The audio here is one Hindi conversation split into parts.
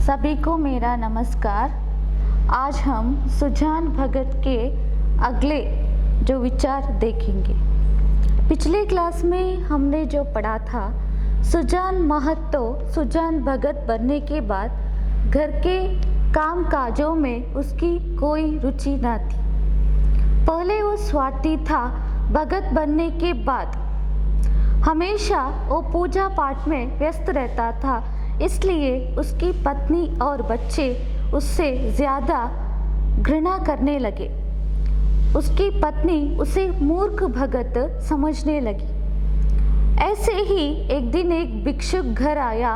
सभी को मेरा नमस्कार। आज हम सुजान भगत के अगले जो विचार देखेंगे। पिछले क्लास में हमने जो पढ़ा था, सुजान महतो सुजान भगत बनने के बाद घर के काम काजों में उसकी कोई रुचि न थी। पहले वो स्वार्थी था, भगत बनने के बाद हमेशा वो पूजा पाठ में व्यस्त रहता था, इसलिए उसकी पत्नी और बच्चे उससे ज़्यादा घृणा करने लगे। उसकी पत्नी उसे मूर्ख भगत समझने लगी। ऐसे ही एक दिन एक भिक्षुक घर आया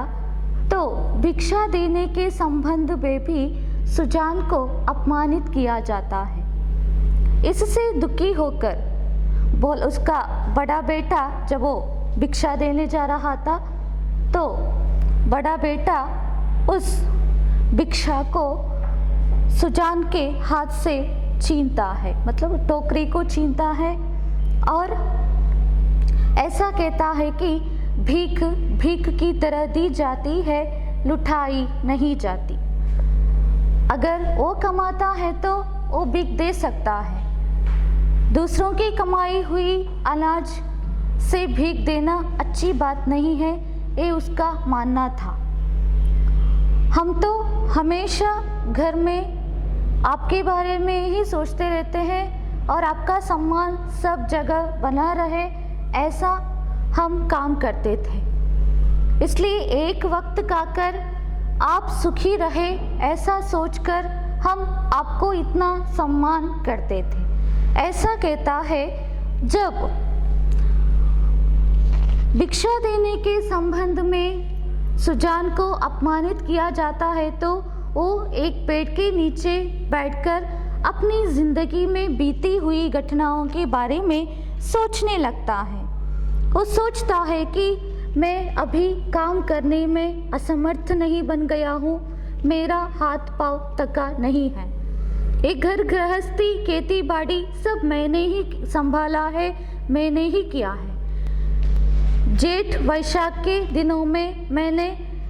तो भिक्षा देने के संबंध में भी सुजान को अपमानित किया जाता है। इससे दुखी होकर उसका बड़ा बेटा जब वो भिक्षा देने जा रहा था तो बड़ा बेटा उस भिक्षा को सुजान के हाथ से छीनता है, मतलब टोकरी को छीनता है और ऐसा कहता है कि भीख भीख की तरह दी जाती है, लुटाई नहीं जाती। अगर वो कमाता है तो वो भीख दे सकता है। दूसरों की कमाई हुई अनाज से भीख देना अच्छी बात नहीं है, ये उसका मानना था। हम तो हमेशा घर में आपके बारे में ही सोचते रहते हैं और आपका सम्मान सब जगह बना रहे, ऐसा हम काम करते थे। इसलिए एक वक्त आकर आप सुखी रहे ऐसा सोचकर हम आपको इतना सम्मान करते थे। ऐसा कहता है, जब भिक्षा देने के संबंध में सुजान को अपमानित किया जाता है तो वो एक पेड़ के नीचे बैठकर अपनी ज़िंदगी में बीती हुई घटनाओं के बारे में सोचने लगता है। वो सोचता है कि मैं अभी काम करने में असमर्थ नहीं बन गया हूँ, मेरा हाथ पाँव तका नहीं है। एक घर गृहस्थी खेती बाड़ी सब मैंने ही संभाला है, मैंने ही किया है। जेठ वैशाख के दिनों में मैंने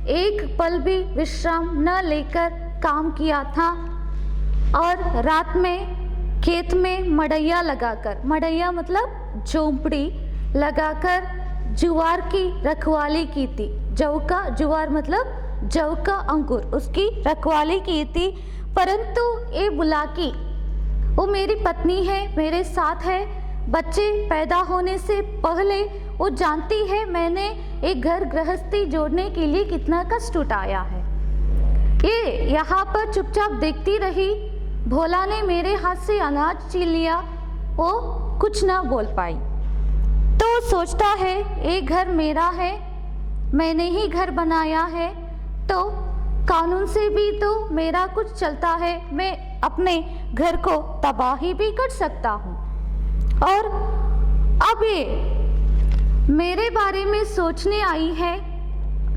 एक पल भी विश्राम न लेकर काम किया था और रात में खेत में मड़ैया लगाकर, मड़ैया मतलब झोंपड़ी लगाकर जुवार की रखवाली की थी। जौ का जुवार मतलब जौ का अंकुर, उसकी रखवाली की थी। परंतु ये बुलाकी वो मेरी पत्नी है, मेरे साथ है, बच्चे पैदा होने से पहले वो जानती है मैंने एक घर गृहस्थी जोड़ने के लिए कितना कष्ट उठाया है। ये यहाँ पर चुपचाप देखती रही। भोला ने मेरे हाथ से अनाज छीन लिया, वो कुछ ना बोल पाई। तो सोचता है ये घर मेरा है, मैंने ही घर बनाया है, तो कानून से भी तो मेरा कुछ चलता है, मैं अपने घर को तबाही भी कर सकता हूँ। और अब ये मेरे बारे में सोचने आई है,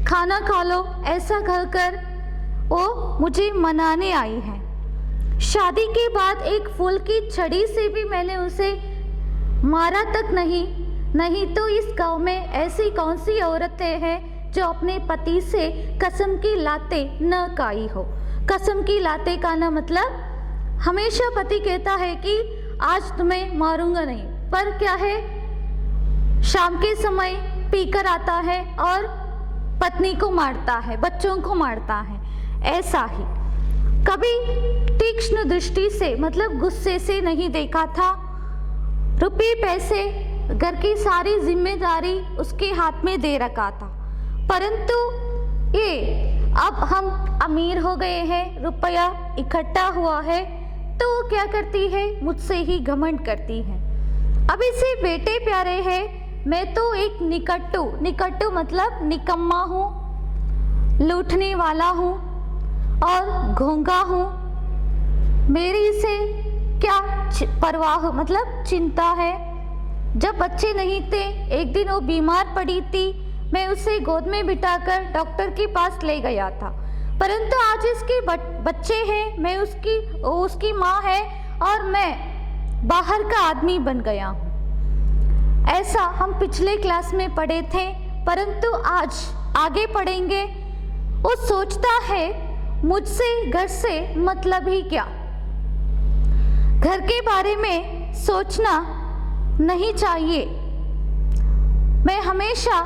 खाना खा लो ऐसा कहकर वो मुझे मनाने आई है। शादी के बाद एक फूल की छड़ी से भी मैंने उसे मारा तक नहीं तो इस गांव में ऐसी कौन सी औरतें हैं जो अपने पति से कसम की लाते न खाई हो। कसम की लाते का ना मतलब हमेशा पति कहता है कि आज तुम्हें मारूंगा नहीं, पर क्या है शाम के समय पीकर आता है और पत्नी को मारता है, बच्चों को मारता है। ऐसा ही कभी तीक्ष्ण दृष्टि से मतलब गुस्से से नहीं देखा था। रुपये पैसे घर की सारी जिम्मेदारी उसके हाथ में दे रखा था। परंतु ये अब हम अमीर हो गए हैं, रुपया इकट्ठा हुआ है, तो वो क्या करती है, मुझसे ही घमंड करती है। अब इसे बेटे प्यारे हैं, मैं तो एक निकट्टू मतलब निकम्मा हूँ, लूटने वाला हूँ और घोंगा हूँ। मेरी इसे क्या परवाह मतलब चिंता है। जब बच्चे नहीं थे, एक दिन वो बीमार पड़ी थी, मैं उसे गोद में बिठाकर डॉक्टर के पास ले गया था। परंतु आज इसके बच्चे हैं, मैं उसकी माँ है और मैं बाहर का आदमी बन गया हूँ। ऐसा हम पिछले क्लास में पढ़े थे, परंतु आज आगे पढ़ेंगे। वो सोचता है मुझसे घर से मतलब ही क्या। घर के बारे में सोचना नहीं चाहिए। मैं हमेशा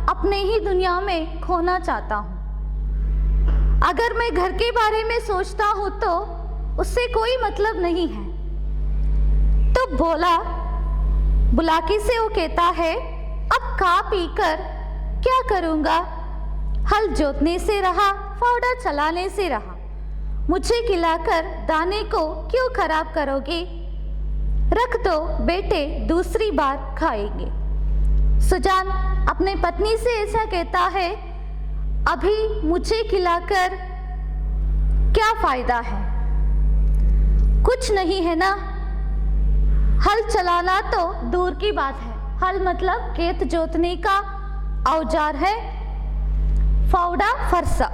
अपने ही दुनिया में खोना चाहता हूँ। अगर मैं घर के बारे में सोचता हूँ तो उससे कोई मतलब नहीं है। तो बुलाकी से वो कहता है, अब खा पी कर क्या करूँगा। हल जोतने से रहा, फावड़ा चलाने से रहा। मुझे खिलाकर दाने को क्यों खराब करोगे। रख दो बेटे, दूसरी बार खाएंगे। सुजान अपने पत्नी से ऐसा कहता है, अभी मुझे खिलाकर क्या फायदा है। कुछ नहीं है ना। हल चलाना तो दूर की बात है। हल मतलब खेत जोतने का औजार है। फावड़ा फरसा।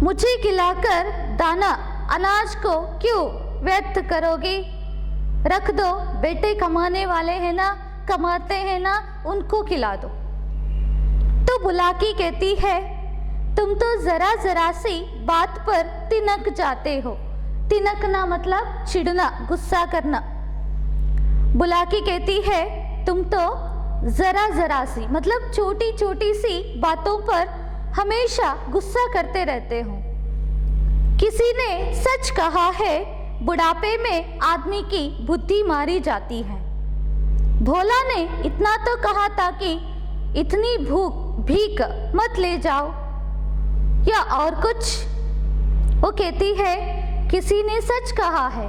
मुझे खिलाकर दाना अनाज को क्यों व्यर्थ करोगे। रख दो बेटे, कमाने वाले हैं ना, कमाते हैं ना, उनको खिला दो। तो बुलाकी कहती है, तुम तो जरा सी बात पर तिनक जाते हो। तिनकना मतलब चिढ़ना, गुस्सा करना। बुलाकी कहती है, तुम तो जरा सी मतलब छोटी सी बातों पर हमेशा गुस्सा करते रहते हो। किसी ने सच कहा है, बुढ़ापे में आदमी की बुद्धि मारी जाती है। भोला ने इतना तो कहा था कि इतनी भीख मत ले जाओ, या और कुछ। वो कहती है, किसी ने सच कहा है,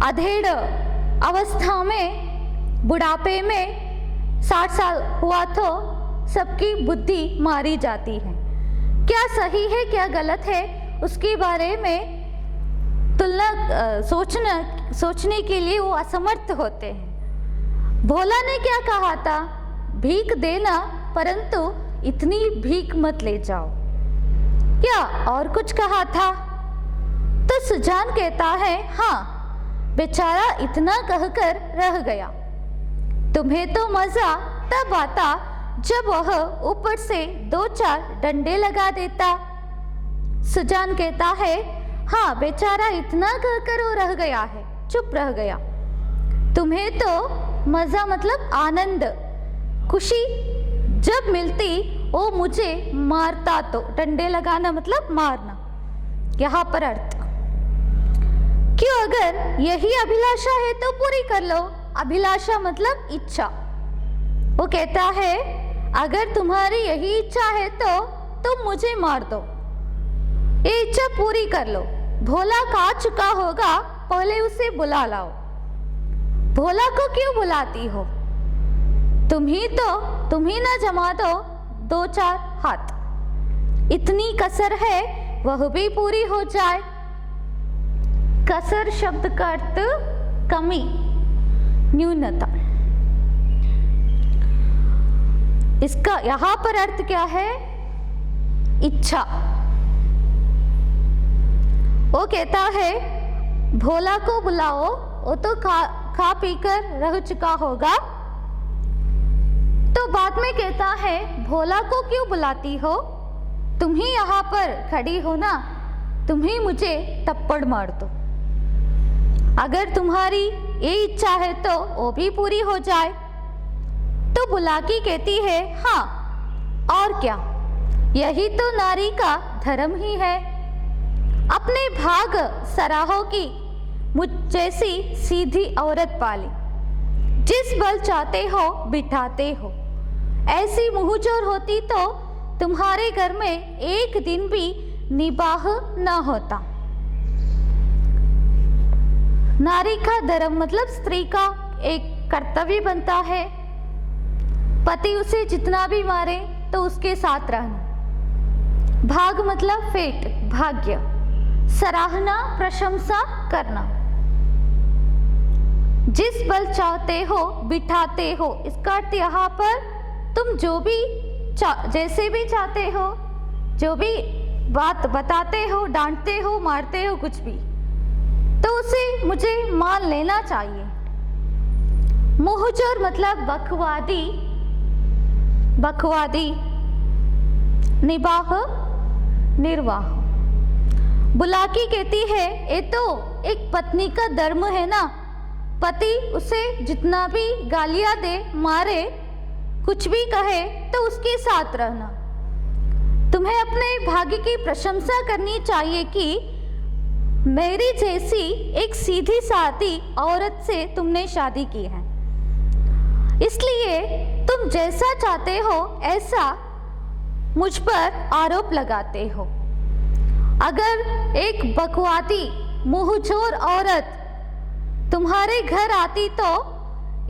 अधेड़ अवस्था में, बुढ़ापे में 60 साल हुआ तो सबकी बुद्धि मारी जाती है। क्या सही है क्या गलत है उसके बारे में सोचने के लिए वो असमर्थ होते हैं। भोला ने क्या कहा था, भीख देना परंतु इतनी भीख मत ले जाओ, या और कुछ कहा था। तो सुजान कहता है, हाँ बेचारा इतना कहकर रह गया। तुम्हें तो मजा तब आता जब वह ऊपर से 2-4 डंडे लगा देता। सुजान कहता है, हाँ बेचारा इतना कहकर वो रह गया है, चुप रह गया। तुम्हें तो मजा मतलब आनंद, खुशी जब मिलती वो मुझे मारता। तो डंडे लगाना मतलब मारना। यहाँ पर अर्थ क्यों, अगर यही अभिलाषा है तो पूरी कर लो। अभिलाषा मतलब इच्छा। वो कहता है, अगर तुम्हारी यही इच्छा है तो तुम मुझे मार दो, ये इच्छा पूरी कर लो। भोला खा चुका होगा, पहले उसे बुला लाओ। भोला को क्यों बुलाती हो, तुम ही ना जमा दो 2-4 हाथ। इतनी कसर है वह भी पूरी हो जाए। कसर शब्द का अर्थ कमी, न्यूनता। इसका यहाँ पर अर्थ क्या है, इच्छा। वो कहता है, भोला को बुलाओ, वो तो खा पी कर रह चुका होगा। तो बाद में कहता है, भोला को क्यों बुलाती हो, तुम ही यहाँ पर खड़ी हो ना, तुम ही मुझे थप्पड़ मार दो। अगर तुम्हारी ये इच्छा है तो वो भी पूरी हो जाए। तो बुलाकी कहती है, हाँ और क्या, यही तो नारी का धर्म ही है। अपने भाग सराहो की मुझ जैसी सीधी औरत पाली, जिस बल चाहते हो बिठाते हो। ऐसी मुंहजोर होती तो तुम्हारे घर में एक दिन भी निबाह न होता। नारी का धर्म मतलब स्त्री का एक कर्तव्य बनता है, पति उसे जितना भी मारे तो उसके साथ रहना। भाग मतलब फेट, भाग्य। सराहना, प्रशंसा करना। जिस बल चाहते हो बिठाते हो, इसका अर्थ यहाँ पर तुम जो भी जैसे भी चाहते हो, जो भी बात बताते हो, डांटते हो, मारते हो, कुछ भी, तो उसे मुझे मान लेना चाहिए। मुहजर मतलब बकवादी, निबाह निर्वाह। बुलाकी कहती है ये तो एक पत्नी का धर्म है ना, पति उसे जितना भी गालियां दे, मारे, कुछ भी कहे तो उसके साथ रहना। तुम्हें अपने भाग्य की प्रशंसा करनी चाहिए कि मेरी जैसी एक सीधी सादी औरत से तुमने शादी की है, इसलिए तुम जैसा चाहते हो ऐसा मुझ पर आरोप लगाते हो। अगर एक बकवादी मुंहजोर औरत तुम्हारे घर आती तो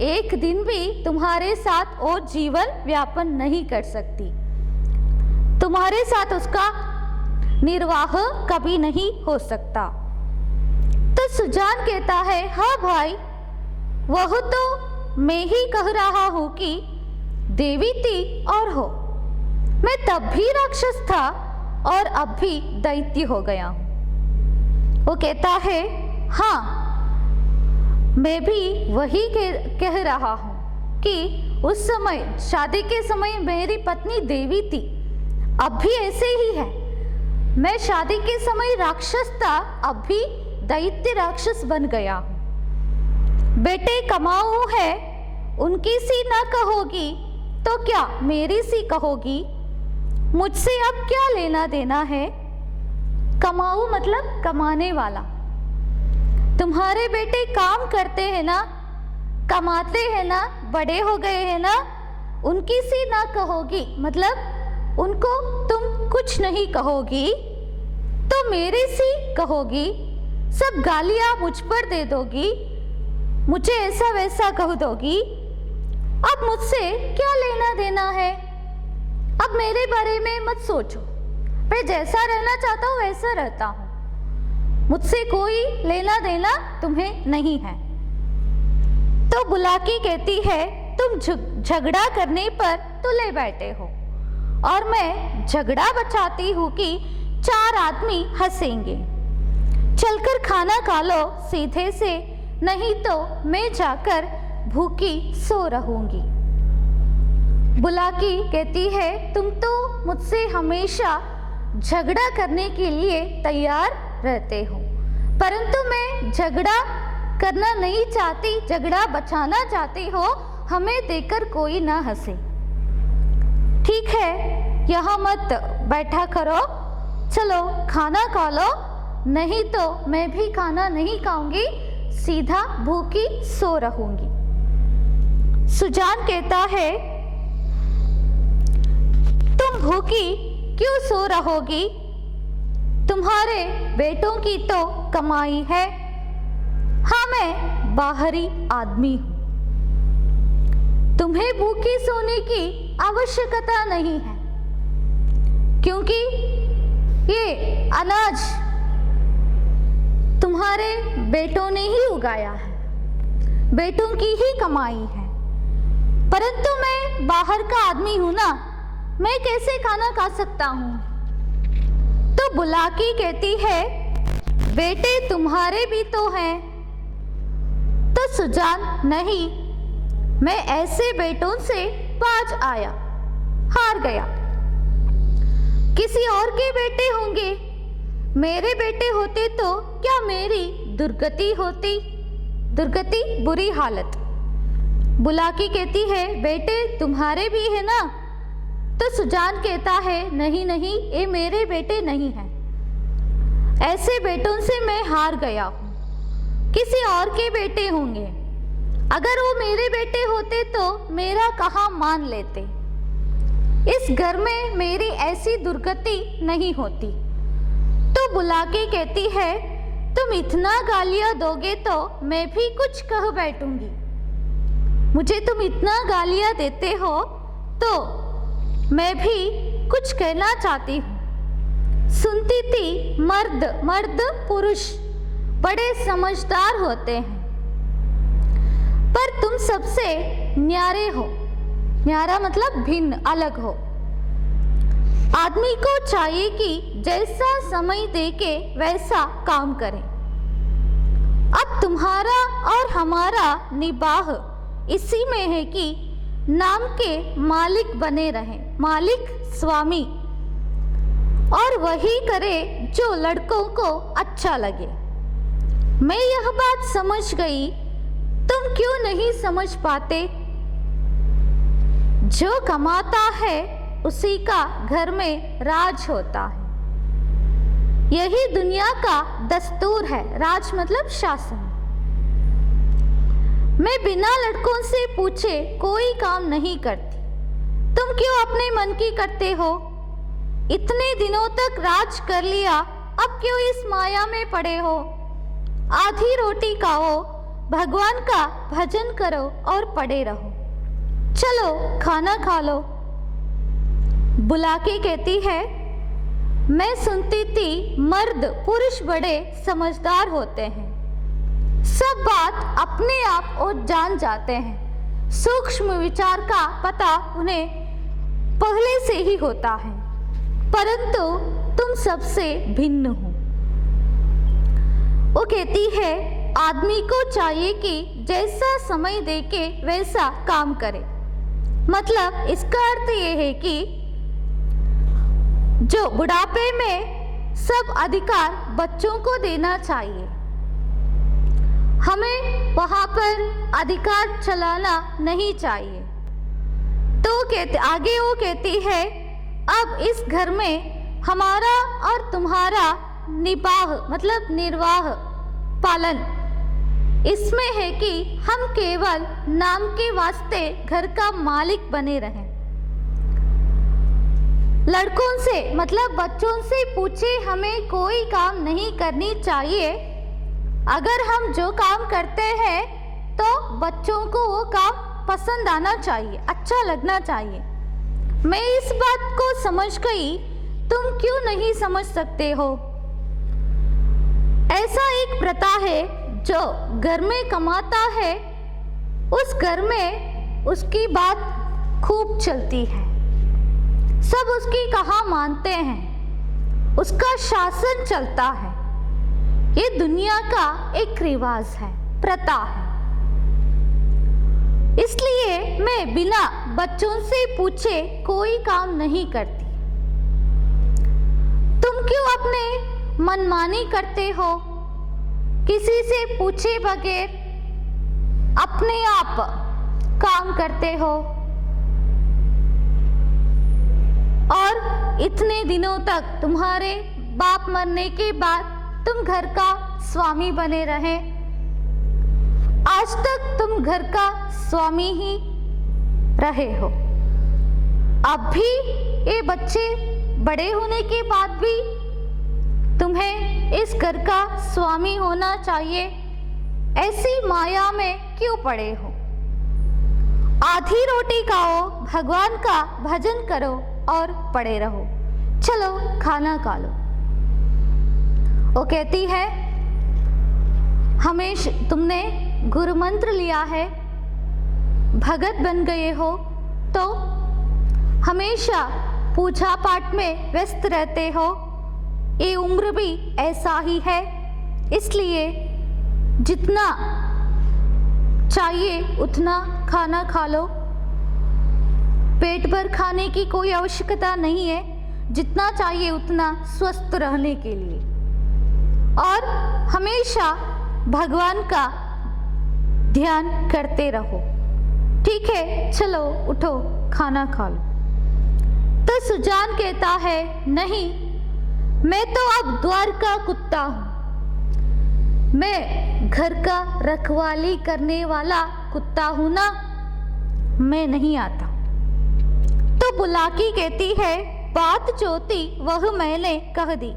एक दिन भी तुम्हारे साथ और जीवन व्यापन नहीं कर सकती, तुम्हारे साथ उसका निर्वाह कभी नहीं हो सकता। तो सुजान कहता है, हाँ भाई, वह तो मैं ही कह रहा हूं कि देवी थी और हो। मैं तब भी राक्षस था और अब भी दैत्य हो गया हूं। वो कहता है, हाँ, मैं भी वही कह रहा हूं कि उस समय शादी के समय मेरी पत्नी देवी थी, अब भी ऐसे ही है। मैं शादी के समय राक्षस था, अब भी दैत्य राक्षस बन गया हूं। बेटे कमाऊ है, उनकी सी ना कहोगी तो क्या मेरी सी कहोगी? मुझसे अब क्या लेना देना है? कमाऊ मतलब कमाने वाला। तुम्हारे बेटे काम करते हैं ना, कमाते हैं ना, बड़े हो गए हैं ना, उनकी सी ना कहोगी मतलब उनको तुम कुछ नहीं कहोगी तो मेरी सी कहोगी, सब गालियां मुझ पर दे दोगी, मुझे ऐसा वैसा कह दोगी। अब मुझसे क्या लेना देना है? अब मेरे बारे में मत सोचो, मैं जैसा रहना चाहता हूँ वैसा रहता हूँ, मुझसे कोई लेना देना तुम्हें नहीं है। तो बुलाकी कहती है, तुम झगड़ा करने पर तुले बैठे हो और मैं झगड़ा बचाती हूँ कि 4 आदमी हंसेंगे। चलकर खाना खा लो सीधे से, नहीं तो मैं जाकर भूखी सो रहूंगी। बुलाकी कहती है, तुम तो मुझसे हमेशा झगड़ा करने के लिए तैयार रहते हो, परंतु मैं झगड़ा करना नहीं चाहती, झगड़ा बचाना चाहती हो, हमें देखकर कोई ना हंसे। ठीक है, यहाँ मत बैठा करो, चलो खाना खा लो, नहीं तो मैं भी खाना नहीं खाऊंगी, सीधा भूखी सो रहूंगी। सुजान कहता है, तुम भूखी क्यों सो रहोगी? तुम्हारे बेटों की तो कमाई है। हाँ, मैं बाहरी आदमी हूं, तुम्हें भूखी सोने की आवश्यकता नहीं है, क्योंकि ये अनाज तुम्हारे बेटों ने ही उगाया है, बेटों की ही कमाई है। परंतु मैं बाहर का आदमी हूं ना, मैं कैसे खाना खा सकता हूं? तो बुलाकी कहती है, बेटे तुम्हारे भी तो हैं। तो सुजान, नहीं, मैं ऐसे बेटों से बाज आया, हार गया। किसी और के बेटे होंगे, मेरे बेटे होते तो क्या मेरी दुर्गति होती? दुर्गति, बुरी हालत। बुलाकी कहती है, बेटे तुम्हारे भी है ना? तो सुजान कहता है, नहीं नहीं, ये मेरे बेटे नहीं हैं, ऐसे बेटों से मैं हार गया हूँ, किसी और के बेटे होंगे। अगर वो मेरे बेटे होते तो मेरा कहाँ मान लेते, इस घर में मेरी ऐसी दुर्गति नहीं होती। तो बुलाके कहती है, तुम इतना गालियां दोगे तो मैं भी कुछ कह बैठूंगी, मुझे तुम इतना गालियां देते हो तो मैं भी कुछ कहना चाहती हूँ। सुनती थी मर्द पुरुष बड़े समझदार होते हैं, पर तुम सबसे न्यारे हो। न्यारा मतलब भिन्न, अलग हो। आदमी को चाहिए कि जैसा समय देके वैसा काम करे। अब तुम्हारा और हमारा निबाह इसी में है कि नाम के मालिक बने रहें, मालिक स्वामी। और वही करे जो लड़कों को अच्छा लगे। मैं यह बात समझ गई, तुम क्यों नहीं समझ पाते? जो कमाता है उसी का घर में राज होता है। यही दुनिया का दस्तूर है। राज मतलब शासन। मैं बिना लड़कों से पूछे कोई काम नहीं करती। तुम क्यों अपने मन की करते हो? इतने दिनों तक राज कर लिया, अब क्यों इस माया में पड़े हो? आधी रोटी खाओ, भगवान का भजन करो और पड़े रहो। चलो खाना खा लो। बुलाकी कहती है, मैं सुनती थी मर्द पुरुष बड़े समझदार होते हैं, सब बात अपने आप और जान जाते हैं। सूक्ष्म विचार का पता उन्हें पहले से ही होता है, परंतु तुम सबसे भिन्न हो। वो कहती है, आदमी को चाहिए कि जैसा समय देके वैसा काम करे। मतलब इसका अर्थ ये है कि जो बुढ़ापे में सब अधिकार बच्चों को देना चाहिए, हमें वहां पर अधिकार चलाना नहीं चाहिए। तो आगे वो कहती है, अब इस घर में हमारा और तुम्हारा निबाह मतलब निर्वाह पालन इसमें है कि हम केवल नाम के वास्ते घर का मालिक बने रहें। लड़कों से मतलब बच्चों से पूछे हमें कोई काम नहीं करनी चाहिए। अगर हम जो काम करते हैं तो बच्चों को वो काम पसंद आना चाहिए, अच्छा लगना चाहिए। मैं इस बात को समझ गई, तुम क्यों नहीं समझ सकते हो? ऐसा एक प्रथा है, जो घर में कमाता है उस घर में उसकी बात खूब चलती है, सब उसकी कहा मानते हैं, उसका शासन चलता है। ये दुनिया का एक रिवाज है, प्रथा है। इसलिए मैं बिना बच्चों से पूछे कोई काम नहीं करती। तुम क्यों अपने मनमानी करते हो? किसी से पूछे बगैर अपने आप काम करते हो और इतने दिनों तक तुम्हारे बाप मरने के बाद तुम घर का स्वामी बने रहे। आज तक तुम घर का स्वामी ही रहे हो। अब भी ये बच्चे बड़े होने के बाद भी तुम्हें इस घर का स्वामी होना चाहिए। ऐसी माया में क्यों पड़े हो? आधी रोटी खाओ, भगवान का भजन करो और पड़े रहो। चलो खाना खा लो। वो कहती है, हमेशा तुमने गुरु मंत्र लिया है, भगत बन गए हो, तो हमेशा पूजा पाठ में व्यस्त रहते हो। ये उम्र भी ऐसा ही है, इसलिए जितना चाहिए उतना खाना खा लो। पेट भर खाने की कोई आवश्यकता नहीं है, जितना चाहिए उतना स्वस्थ रहने के लिए। और हमेशा भगवान का ध्यान करते रहो। ठीक है, चलो उठो, खाना खा लो। तो सुजान कहता है, नहीं, मैं तो अब द्वार का कुत्ता हूं, मैं घर का रखवाली करने वाला कुत्ता हूं ना, मैं नहीं आता। तो बुलाकी कहती है, बात जो थी वह मैंने कह दी,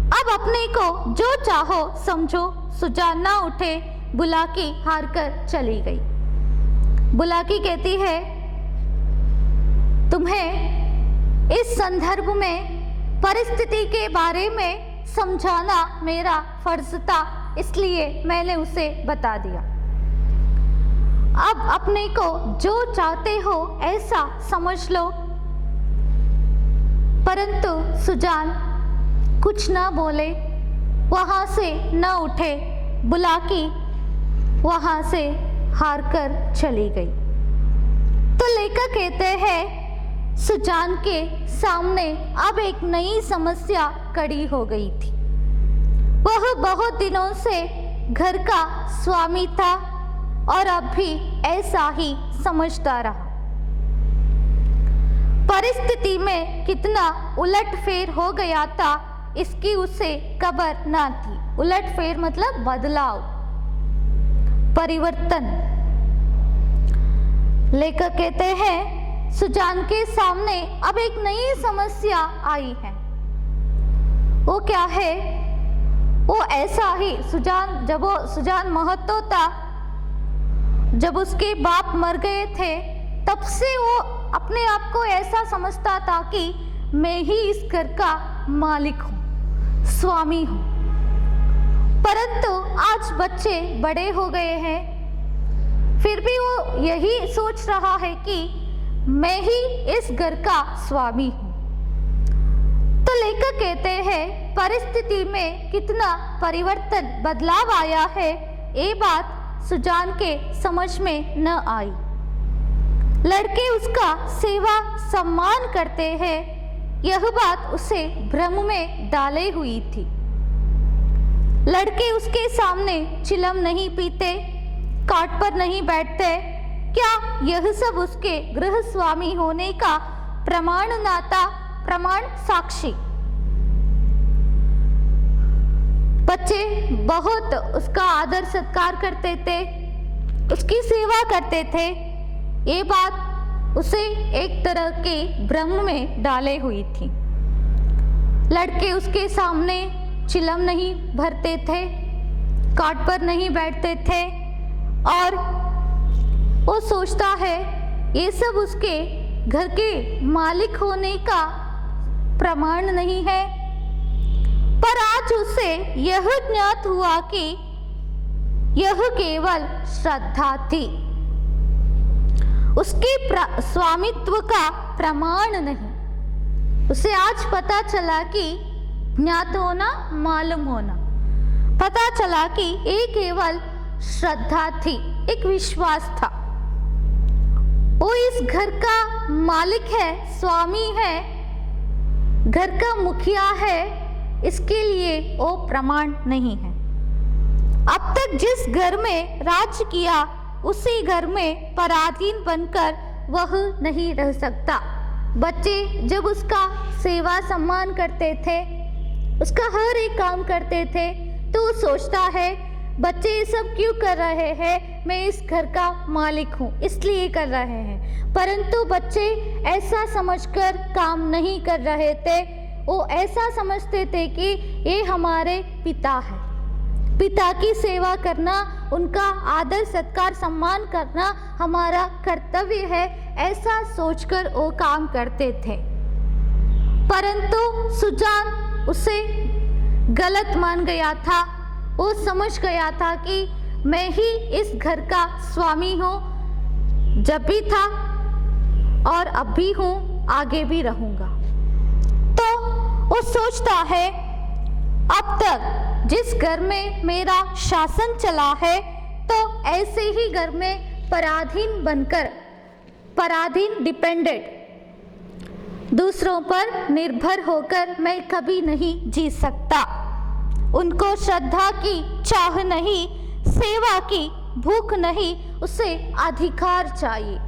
अब अपने को जो चाहो समझो। सुजान ना उठे, बुलाकी हार कर चली गई। बुलाकी कहती है, तुम्हें इस संदर्भ में परिस्थिति के बारे में समझाना मेरा फर्ज था, इसलिए मैंने उसे बता दिया। अब अपने को जो चाहते हो ऐसा समझ लो। परंतु सुजान कुछ ना बोले, वहां से न उठे। बुलाकी वहां से हार कर चली गई। तो लेखक कहते हैं, सुजान के सामने अब एक नई समस्या खड़ी हो गई थी। वह बहुत दिनों से घर का स्वामी था और अब भी ऐसा ही समझता रहा। परिस्थिति में कितना उलटफेर हो गया था इसकी उसे खबर न थी। उलटफेर मतलब बदलाव, परिवर्तन। लेखक कहते हैं सुजान के सामने अब एक नई समस्या आई है। वो क्या है? वो ऐसा ही सुजान महतो था, जब उसके बाप मर गए थे तब से वो अपने आप को ऐसा समझता था कि मैं ही इस घर का मालिक हूँ, स्वामी हूँ। परंतु आज बच्चे बड़े हो गए हैं, फिर भी वो यही सोच रहा है कि मैं ही इस घर का स्वामी हूँ। तो लेखक कहते हैं परिस्थिति में कितना परिवर्तन, बदलाव आया है, ये बात सुजान के समझ में न आई। लड़के उसका सेवा सम्मान करते हैं, यह बात उसे भ्रम में डाले हुई थी। लड़के उसके सामने चिलम नहीं पीते, काट पर नहीं बैठते, क्या यह सब उसके गृह स्वामी होने का प्रमाण न था? प्रमाण, साक्षी। बच्चे बहुत उसका आदर सत्कार करते थे, उसकी सेवा करते थे। ये बात उसे एक तरह के भ्रम में डाले हुई थी। लड़के उसके सामने चिलम नहीं भरते थे, काट पर नहीं बैठते थे और वो सोचता है ये सब उसके घर के मालिक होने का प्रमाण नहीं है। पर आज उसे यह ज्ञात हुआ कि यह केवल श्रद्धा थी, उसके स्वामित्व का प्रमाण नहीं। उसे आज पता चला कि ज्ञात होना, मालूम होना, पता चला कि ये केवल श्रद्धा थी, एक विश्वास था। वो इस घर का मालिक है, स्वामी है, घर का मुखिया है, इसके लिए वो प्रमाण नहीं है। अब तक जिस घर में राज किया उसी घर में पराधीन बनकर वह नहीं रह सकता। बच्चे जब उसका सेवा सम्मान करते थे, उसका हर एक काम करते थे, तो वो सोचता है बच्चे ये सब क्यों कर रहे हैं, मैं इस घर का मालिक हूँ इसलिए कर रहे हैं। परंतु बच्चे ऐसा समझकर काम नहीं कर रहे थे, वो ऐसा समझते थे कि ये हमारे पिता है, पिता की सेवा करना, उनका आदर सत्कार सम्मान करना हमारा कर्तव्य है, ऐसा सोचकर वो काम करते थे। परंतु सुजान उसे गलत मान गया था। वो समझ गया था कि मैं ही इस घर का स्वामी हूँ, जब भी था और अब भी हूँ, आगे भी रहूँगा। तो वो सोचता है अब तक जिस घर में मेरा शासन चला है, तो ऐसे ही घर में पराधीन बनकर, पराधीन डिपेंडेंट, दूसरों पर निर्भर होकर मैं कभी नहीं जी सकता। उनको श्रद्धा की चाह नहीं, सेवा की भूख नहीं, उसे अधिकार चाहिए।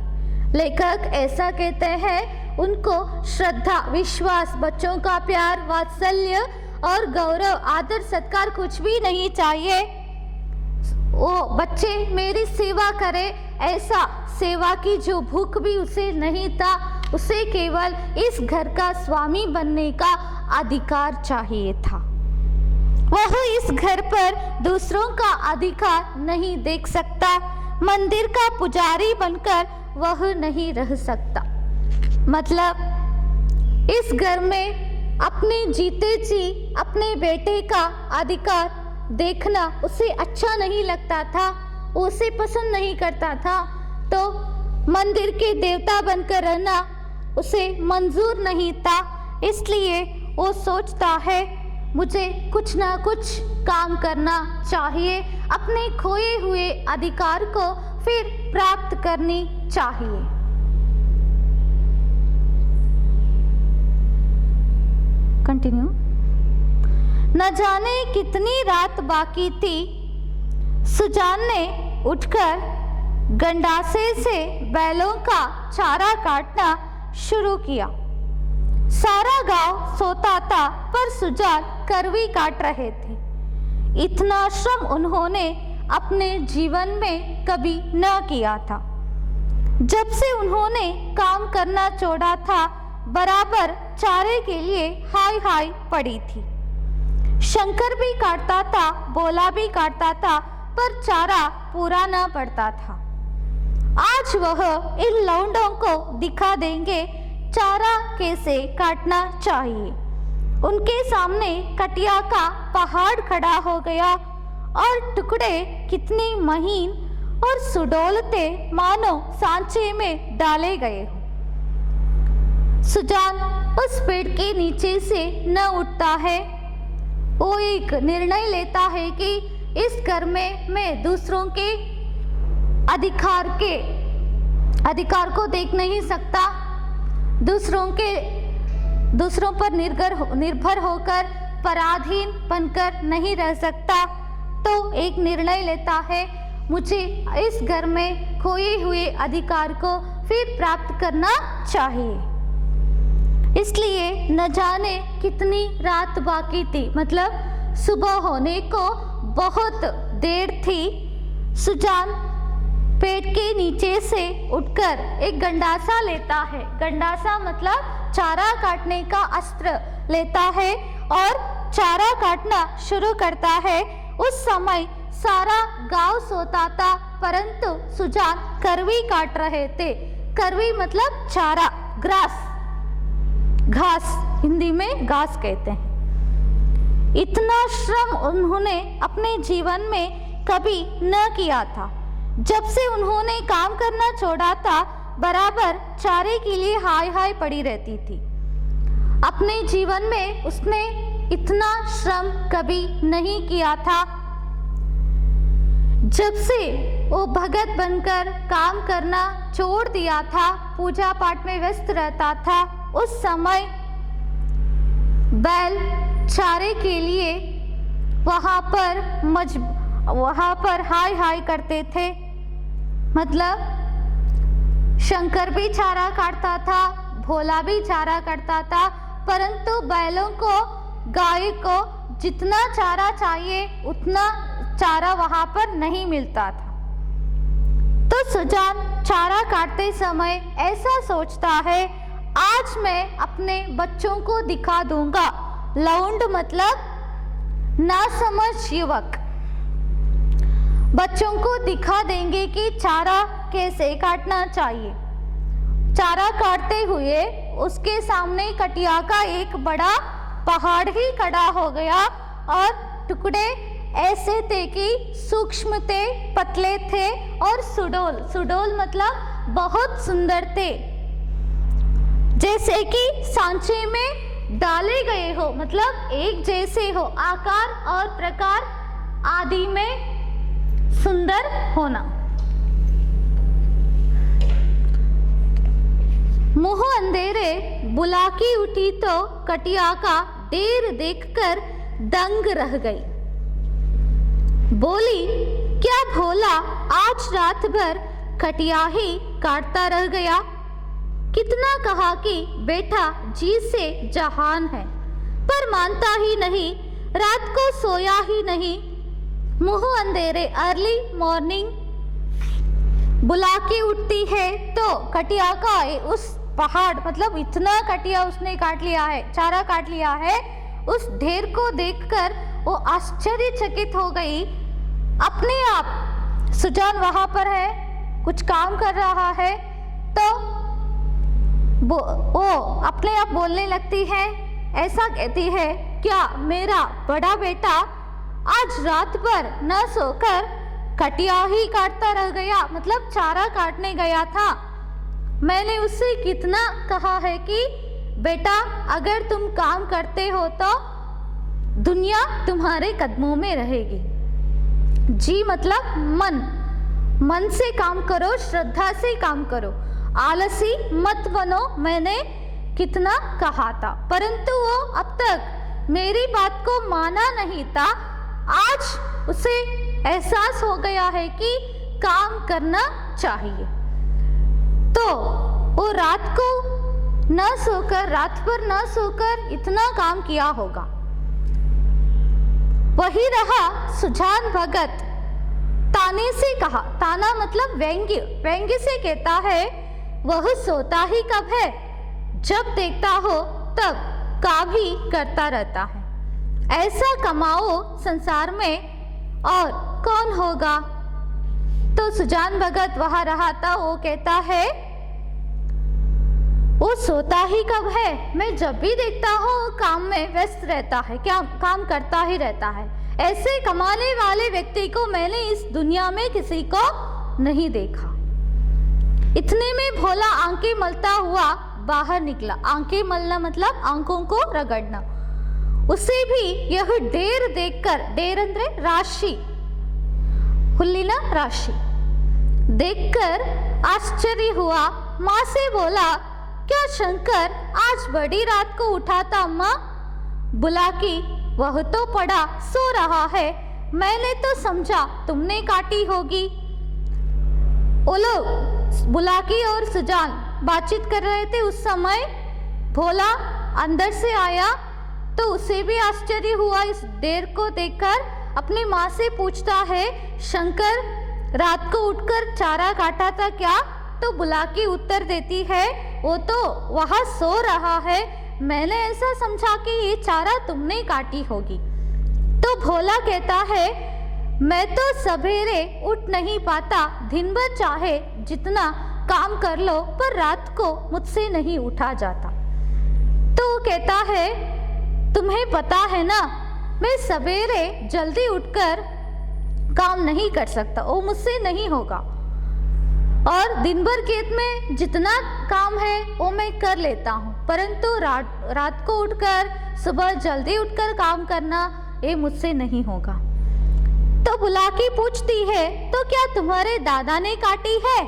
लेखक ऐसा कहते हैं उनको श्रद्धा, विश्वास, बच्चों का प्यार, वात्सल्य और गौरव, आदर सत्कार कुछ भी नहीं चाहिए। वो बच्चे मेरी सेवा करे, ऐसा सेवा की जो भूख भी उसे नहीं था। उसे केवल इस घर का स्वामी बनने का अधिकार चाहिए था। वह इस घर पर दूसरों का अधिकार नहीं देख सकता। मंदिर का पुजारी बनकर वह नहीं रह सकता। मतलब इस घर में अपने जीते जी अपने बेटे का अधिकार देखना उसे अच्छा नहीं लगता था, उसे पसंद नहीं करता था। तो मंदिर के देवता बनकर रहना उसे मंजूर नहीं था। इसलिए वो सोचता है मुझे कुछ ना कुछ काम करना चाहिए, अपने खोए हुए अधिकार को फिर प्राप्त करनी चाहिए। कंटिन्यू। न जाने कितनी रात बाकी थी, सुजान ने उठकर गंडासे से बैलों का चारा काटना शुरू किया। सारा गांव सोता था पर सुजान करवी काट रहे थे। इतना श्रम उन्होंने अपने जीवन में कभी न किया था। जब से उन्होंने काम करना छोड़ा था, बराबर चारे के लिए हाय हाय पड़ी थी। शंकर भी काटता था, बोला भी काटता था, पर चारा पूरा न पड़ता था। आज वह इन लौंडों को दिखा देंगे चारा कैसे काटना चाहिए। उनके सामने कटिया का पहाड़ खड़ा हो गया और टुकड़े कितने महीन और सुडौलते मानो सांचे में डाले गए हो। सुजान उस पेड़ के नीचे से न उठता है। वो एक निर्णय लेता है कि इस घर में मैं दूसरों के अधिकार को देख नहीं सकता। दूसरों पर निर्भर होकर पराधीन बनकर नहीं रह सकता। तो एक निर्णय लेता है, मुझे इस घर में खोए हुए अधिकार को फिर प्राप्त करना चाहिए। इसलिए न जाने कितनी रात बाकी थी, मतलब सुबह होने को बहुत देर थी। सुजान पेड़ के नीचे से उठकर एक गंडासा लेता है। गंडासा मतलब चारा काटने का अस्त्र लेता है और चारा काटना शुरू करता है। उस समय सारा गांव सोता था, परंतु सुजान करवी काट रहे थे। करवी मतलब चारा, ग्रास, घास, हिंदी में घास कहते हैं। इतना श्रम उन्होंने अपने जीवन में कभी न किया था। जब से उन्होंने काम करना छोड़ा था, बराबर चारे के लिए हाय हाय पड़ी रहती थी। अपने जीवन में उसने इतना श्रम कभी नहीं किया था। जब से वो भगत बनकर काम करना छोड़ दिया था, पूजा पाठ में व्यस्त रहता था, उस समय बैल चारे के लिए वहाँ पर हाय हाय करते थे। मतलब शंकर भी चारा काटता था, भोला भी चारा काटता था, परंतु बैलों को, गाय को जितना चारा चाहिए उतना चारा वहाँ पर नहीं मिलता था। तो सुजान चारा काटते समय ऐसा सोचता है, आज मैं अपने बच्चों को दिखा दूंगा। लौंड मतलब नासमझ युवक। बच्चों को दिखा देंगे कि चारा कैसे काटना चाहिए। चारा काटते हुए उसके सामने कटिया का एक बड़ा पहाड़ ही खड़ा हो गया और टुकड़े ऐसे थे कि सूक्ष्म थे, पतले थे और सुडौल मतलब बहुत सुंदर थे, जैसे कि सांचे में डाले गए हो, मतलब एक जैसे हो, आकार और प्रकार आदि में सुंदर होना। मुंह अंधेरे बुलाकी उठी तो कटिया का ढेर देखकर दंग रह गई। बोली, क्या भोला आज रात भर कटिया ही काटता रह गया? कितना कहा कि बेटा जी से जहान है, पर मानता ही नहीं, रात को सोया ही नहीं। मुंह अंधेरे अर्ली मॉर्निंग बुला के उठती है तो कटिया का उस पहाड़, मतलब इतना कटिया उसने काट लिया है, चारा काट लिया है, उस ढेर को देखकर वो आश्चर्यचकित हो गई। अपने आप सुजान वहां पर है, कुछ काम कर रहा है, तो वो अपने आप बोलने लगती है, ऐसा कहती है, क्या मेरा बड़ा बेटा आज रात भर न सोकर कटिया ही काटता रह गया, मतलब चारा काटने गया था। मैंने उससे कितना कहा है कि बेटा अगर तुम काम करते हो तो दुनिया तुम्हारे कदमों में रहेगी। जी मतलब मन से काम करो, श्रद्धा से काम करो, आलसी मत बनो। मैंने कितना कहा था, परंतु वो अब तक मेरी बात को माना नहीं था। आज उसे एहसास हो गया है कि काम करना चाहिए। तो वो रात भर न सोकर इतना काम किया होगा। वही रहा सुजान भगत ताने से कहा, ताना मतलब व्यंग्य से कहता है, वह सोता ही कब है, जब देखता हो तब काम ही करता रहता है। ऐसा कमाओ संसार में और कौन होगा। तो सुजान भगत वहां रहा था, वो कहता है वो सोता ही कब है, मैं जब भी देखता हूँ काम में व्यस्त रहता है, क्या काम करता ही रहता है। ऐसे कमाने वाले व्यक्ति को मैंने इस दुनिया में किसी को नहीं देखा। इतने में भोला आंखें मलता हुआ बाहर निकला। आंखें मलना मतलब आंखों को रगड़ना। उसे भी यह ढेर देखकर, ढेर अंद्रे राशि, हुल्लिना राशि देखकर आश्चर्य हुआ। माँ से बोला, क्या शंकर आज बड़ी रात को उठा था अम्मा? बुला की, वह तो पड़ा सो रहा है, मैंने तो समझा तुमने काटी होगी। वो लोग बुलाकी और सुजान बातचीत कर रहे थे। उस समय भोला अंदर से आया तो उसे भी आश्चर्य हुआ इस देर को देखकर। अपनी माँ से पूछता है, शंकर रात को उठकर चारा काटा था क्या? तो बुलाकी उत्तर देती है, वो तो वहाँ सो रहा है, मैंने ऐसा समझा कि ये चारा तुमने काटी होगी। तो भोला कहता है, मैं तो सवेरे उठ नहीं पाता, दिन भर चाहे जितना काम कर लो पर रात को मुझसे नहीं उठा जाता। तो वो कहता है, तुम्हें पता है ना, मैं सवेरे जल्दी उठकर काम नहीं कर सकता, वो मुझसे नहीं होगा। और दिन भर खेत में जितना काम है वो मैं कर लेता हूँ, परंतु रात को उठकर सुबह जल्दी उठकर काम करना ये मुझसे नहीं होगा। तो बुलाकी पूछती है, तो क्या तुम्हारे दादा ने काटी है?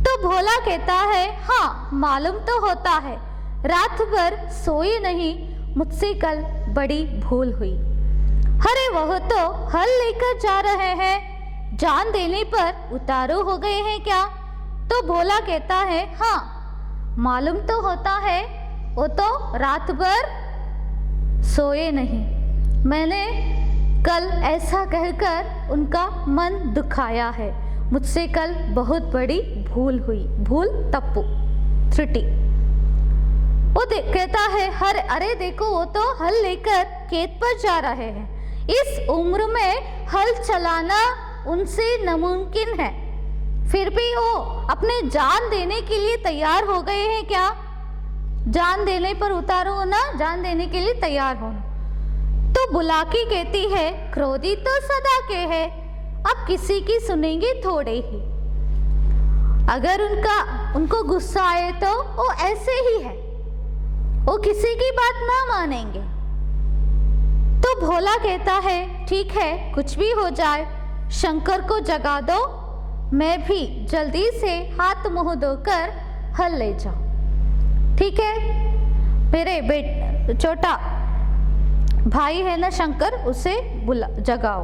तो भोला कहता है, हाँ मालूम तो होता है, रात भर सोए नहीं, मुझसे कल बड़ी भूल हुई। अरे वह तो हल लेकर जा रहे हैं, जान देने पर उतारू हो गए हैं क्या? तो भोला कहता है, हाँ मालूम तो होता है, वो तो रात भर सोए नहीं, मैंने कल ऐसा कहकर उनका मन दुखाया है, मुझसे कल बहुत बड़ी भूल हुई। भूल तप्पू, त्रुटि। वो कहता है, अरे देखो वो तो हल लेकर खेत पर जा रहे हैं, इस उम्र में हल चलाना उनसे नामुमकिन है, फिर भी वो अपने जान देने के लिए तैयार हो गए हैं क्या? जान देने पर उतारो ना, जान देने के लिए तैयार होना। तो बुलाकी कहती है, क्रोधी तो सदा के है, अब किसी की सुनेंगे थोड़े ही, अगर उनको गुस्सा आए तो वो ऐसे ही है, वो किसी की बात ना मानेंगे। तो भोला कहता है, ठीक है कुछ भी हो जाए, शंकर को जगा दो, मैं भी जल्दी से हाथ मुंह धोकर हल ले जाऊं। ठीक है, मेरे छोटा भाई है ना शंकर, उसे जगाओ,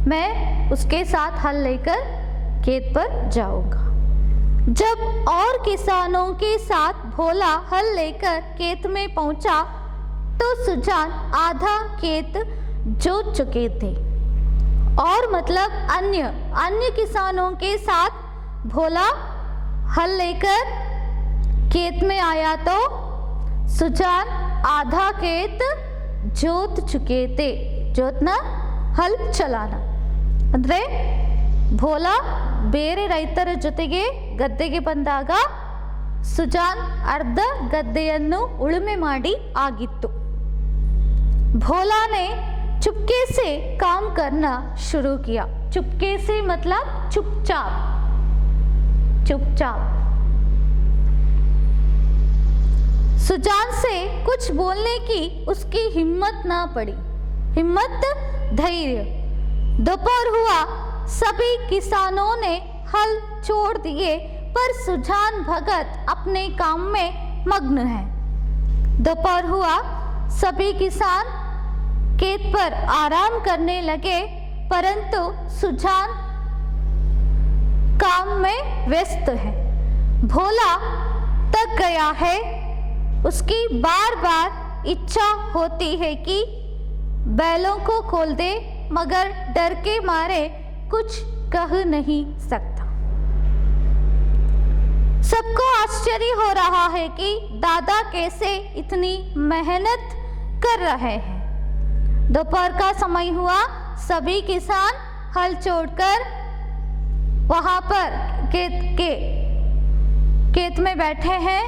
मैं उसके साथ हल लेकर खेत पर जाऊंगा। जब और किसानों के साथ भोला हल लेकर खेत में पहुंचा तो सुजान आधा खेत जोत चुके थे, और मतलब अन्य किसानों के साथ भोला हल लेकर खेत में आया तो सुजान आधा खेत जोत चुके थे। जोतना हल चलाना ಅಂದ್ರೆ ಭೋಲಾ ಬೇರೆ ರೈತರ ಜೊತೆಗೆ ಗದ್ದೆಗೆ ಬಂದಾಗ ಸುಜಾನ್ ಅರ್ಧ ಗದ್ದೆಯನ್ನು ಉಳುಮೆ ಮಾಡಿ ಆಗಿತ್ತು। भोला ने चुपके से काम करना शुरू किया। चुपके से मतलब चुपचाप, चुपचाप। सुजान से कुछ बोलने की उसकी हिम्मत ना पड़ी। हिम्मत, धैर्य। दोपहर हुआ, सभी किसानों ने हल छोड़ दिए, पर सुजान भगत अपने काम में मग्न है। दोपहर हुआ, सभी किसान खेत पर आराम करने लगे, परंतु सुजान काम में व्यस्त है। भोला थक गया है। उसकी बार बार इच्छा होती है कि बैलों को खोल दे, मगर डर के मारे कुछ कह नहीं सकता। सबको आश्चर्य हो रहा है कि दादा कैसे इतनी मेहनत कर रहे हैं। दोपहर का समय हुआ, सभी किसान हल छोड़कर वहां पर खेत में बैठे हैं,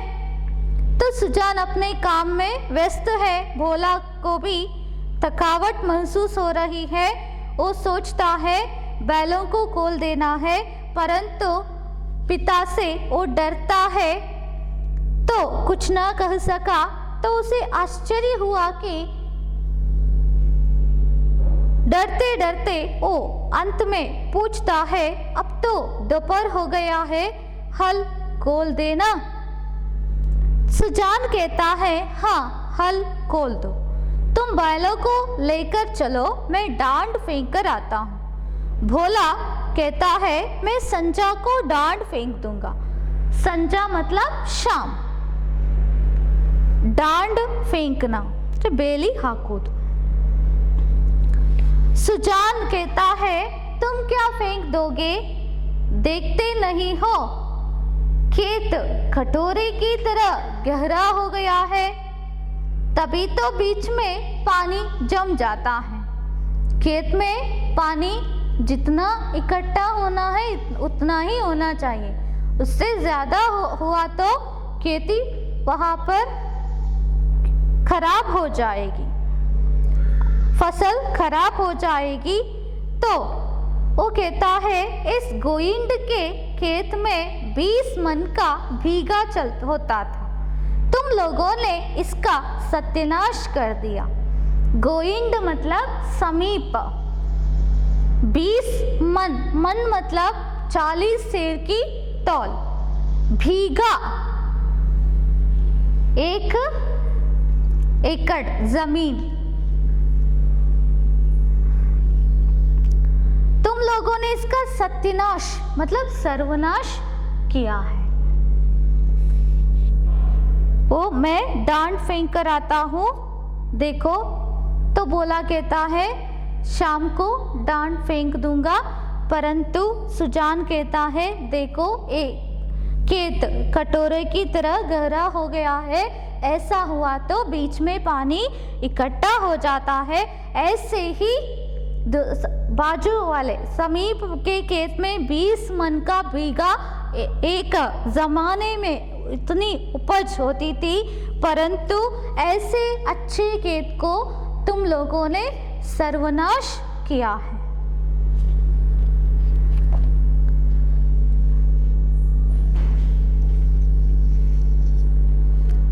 तो सुजान अपने काम में व्यस्त है। भोला को भी थकावट महसूस हो रही है। वो सोचता है बैलों को खोल देना है, परंतु पिता से वो डरता है तो कुछ ना कह सका। तो उसे आश्चर्य हुआ कि डरते डरते वो अंत में पूछता है, अब तो दोपहर हो गया है, हल खोल देना। सुजान कहता है, हाँ हल खोल दो, तुम बैलों को लेकर चलो, मैं डांड फेंक कर आता हूँ। भोला कहता है, मैं संजा को डांड फेंक दूंगा। संजा मतलब शाम, डांड फेंकना तो बेली हाकूद। सुजान कहता है, तुम क्या फेंक दोगे, देखते नहीं हो खेत कटोरे की तरह गहरा हो गया है, तभी तो बीच में पानी जम जाता है। खेत में पानी जितना इकट्ठा होना है उतना ही होना चाहिए, उससे ज़्यादा हुआ तो खेती वहाँ पर खराब हो जाएगी, फसल खराब हो जाएगी। तो वो कहता है, इस गोइंड के खेत में 20 मन का भीगा होता था, तुम लोगों ने इसका सत्यानाश कर दिया। गोइंड मतलब समीप, 20 मन मतलब 40 सेर की तौल, भीगा 1 एकड़ जमीन। तुम लोगों ने इसका सत्यानाश मतलब सर्वनाश किया है। वो मैं डांड फेंक कर आता हूँ, देखो। तो भोला कहता है, शाम को डांड फेंक दूंगा, परंतु सुजान कहता है, देखो खेत कटोरे की तरह गहरा हो गया है, ऐसा हुआ तो बीच में पानी इकट्ठा हो जाता है। ऐसे ही बाजू वाले समीप के खेत में 20 मन का भीगा एक जमाने में इतनी उपज होती थी, परंतु ऐसे अच्छे खेत को तुम लोगों ने सर्वनाश किया है।